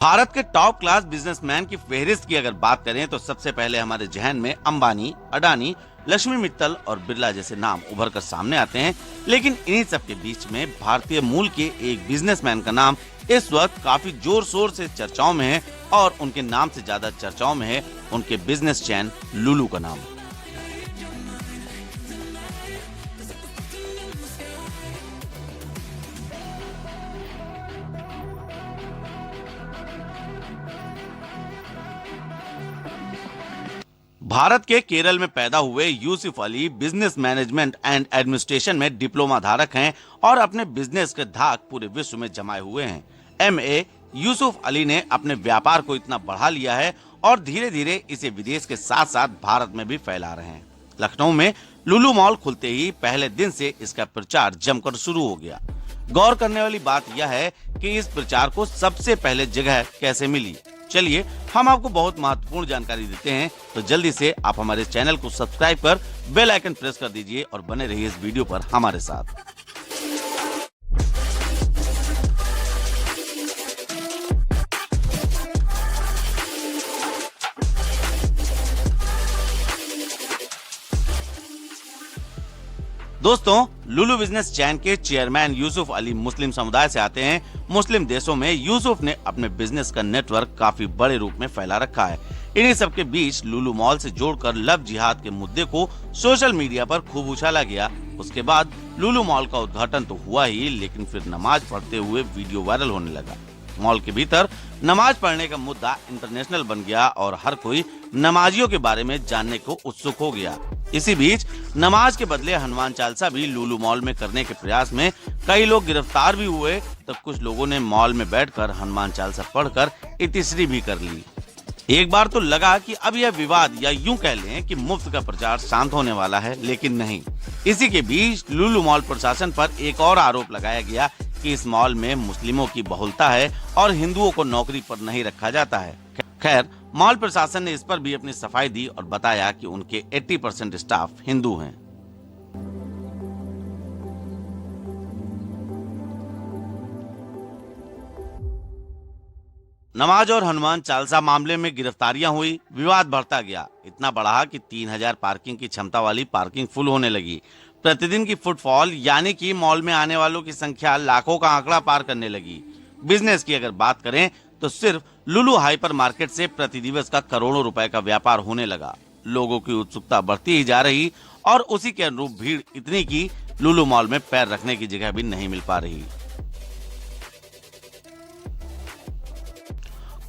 भारत के top class businessman की फहरिस्त की अगर बात करें तो सबसे पहले हमारे जहन में अंबानी, अडानी, लक्ष्मी मित्तल और बिरला जैसे नाम उभर कर सामने आते हैं। लेकिन इन्हीं सब के बीच में भारतीय मूल के एक बिजनेसमैन का नाम इस वक्त काफी जोर शोर से चर्चाओं में है और उनके नाम से ज्यादा चर्चाओं में है उनके बिजनेस चैन लुलु का नाम। भारत के केरल में पैदा हुए Yusuf Ali business management and administration में डिप्लोमा धारक हैं और अपने बिजनेस के धाक पूरे विश्व में जमाए हुए हैं। एमए यूसुफ अली ने अपने व्यापार को इतना बढ़ा लिया है और धीरे धीरे इसे विदेश के साथ साथ भारत में भी फैला रहे हैं। लखनऊ में लुलु मॉल खुलते ही पहले दिन से इसका प्रचार जमकर शुरू हो गया। गौर करने वाली बात यह है कि इस प्रचार को सबसे पहले जगह कैसे मिली। चलिए हम आपको बहुत महत्वपूर्ण जानकारी देते हैं, तो जल्दी से आप हमारे चैनल को सब्सक्राइब कर बेल आइकन प्रेस कर दीजिए और बने रहिए इस वीडियो पर हमारे साथ। दोस्तों, लुलु बिजनेस चैन के चेयरमैन यूसुफ अली मुस्लिम समुदाय से आते हैं। मुस्लिम देशों में यूसुफ ने अपने बिजनेस का नेटवर्क काफी बड़े रूप में फैला रखा है। इन्हीं सब के बीच लुलु मॉल से जोड़कर लव जिहाद के मुद्दे को सोशल मीडिया पर खूब उछाला गया। उसके बाद लुलु मॉल का उद्घाटन तो हुआ ही, लेकिन फिर नमाज पढ़ते हुए वीडियो वायरल होने लगा। मॉल के भीतर नमाज पढ़ने का मुद्दा इंटरनेशनल बन गया और हर कोई नमाजियों के बारे में जानने को उत्सुक हो गया। इसी बीच नमाज के बदले हनुमान चालीसा भी लुलु मॉल में करने के प्रयास में कई लोग गिरफ्तार भी हुए, तो कुछ लोगों ने मॉल में बैठकर हनुमान चालीसा पढ़कर इतिश्री भी कर ली। एक बार तो लगा कि अब यह विवाद या यूं कह लें कि मुफ्त का प्रचार शांत होने वाला है, लेकिन नहीं। इसी के बीच लुलु मॉल प्रशासन पर एक और आरोप लगाया गया कि इस मॉल में मुस्लिमों की बहुलता है और हिंदुओं को नौकरी पर नहीं रखा जाता है। खैर, मॉल प्रशासन ने इस पर भी अपनी सफाई दी और बताया कि उनके 80% स्टाफ हिंदू हैं। नमाज और हनुमान चालीसा मामले में गिरफ्तारियां हुई, विवाद बढ़ता गया। इतना बढ़ा कि 3000 पार्किंग की क्षमता वाली पार्किंग फुल होने लगी। प्रतिदिन की फुटफॉल यानी कि मॉल में आने वालों की संख्या लाखों का आंकड़ा पार करने लगी। बिजनेस की अगर बात करें तो सिर्फ लुलु हाइपर मार्केट से प्रति दिवस का करोड़ों रुपए का व्यापार होने लगा। लोगों की उत्सुकता बढ़ती ही जा रही और उसी के अनुरूप भीड़ इतनी की लुलु मॉल में पैर रखने की जगह भी नहीं मिल पा रही।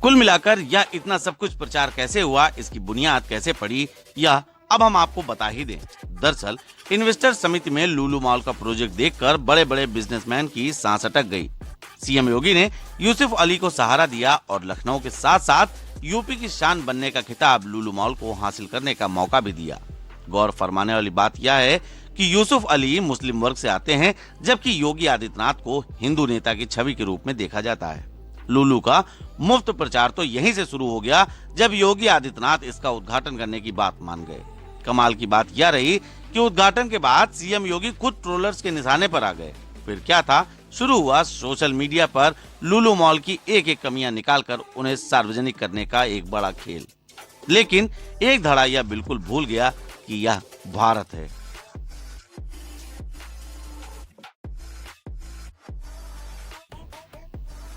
कुल मिलाकर यह इतना सब कुछ प्रचार कैसे हुआ, इसकी बुनियाद कैसे पड़ी, यह अब हम आपको बता ही दें। दरअसल इन्वेस्टर समिति में लुलु मॉल का प्रोजेक्ट देखकर बड़े बड़े बिजनेसमैन की सांस अटक गई। सीएम योगी ने यूसुफ अली को सहारा दिया और लखनऊ के साथ साथ यूपी की शान बनने का खिताब लुलु मॉल को हासिल करने का मौका भी दिया। गौर फरमाने वाली बात यह है कि यूसुफ अली मुस्लिम वर्ग से आते हैं, जबकि योगी आदित्यनाथ को हिंदू नेता की छवि के रूप में देखा जाता है। लुलु का मुफ्त प्रचार तो यहीं से शुरू हो गया जब योगी आदित्यनाथ इसका उद्घाटन करने की बात मान गए। कमाल की बात यह रही कि उद्घाटन के बाद सीएम योगी खुद ट्रोलर्स के निशाने पर आ गए। फिर क्या था, शुरू हुआ सोशल मीडिया पर लुलु मॉल की एक एक कमियां निकालकर उन्हें सार्वजनिक करने का एक बड़ा खेल। लेकिन एक धड़ा यह बिल्कुल भूल गया कि यह भारत है।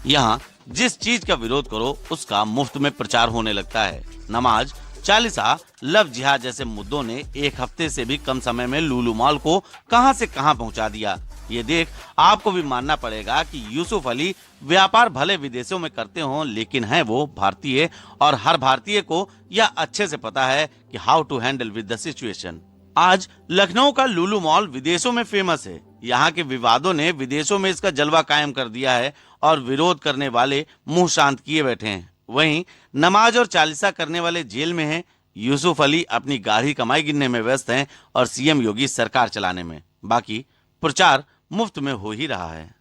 यहाँ जिस चीज का विरोध करो उसका मुफ्त में प्रचार होने लगता है। नमाज, चालीसा, लव जिहाद जैसे मुद्दों ने एक हफ्ते से भी कम समय में लुलु मॉल को कहां से कहां पहुंचा दिया। ये देख आपको भी मानना पड़ेगा कि यूसुफ अली व्यापार भले विदेशों में करते हों, लेकिन हैं वो भारतीय और हर भारतीय को यह अच्छे से पता है कि how to handle with the situation. आज लखनऊ का लुलु मॉल विदेशों में फेमस है। यहाँ के विवादों ने विदेशों में इसका जलवा कायम कर दिया है और विरोध करने वाले मुंह शांत किए बैठे हैं। वहीं नमाज और चालीसा करने वाले जेल में हैं। यूसुफ अली अपनी गाढ़ी कमाई गिनने में व्यस्त हैं और सीएम योगी सरकार चलाने में। बाकी प्रचार मुफ्त में हो ही रहा है।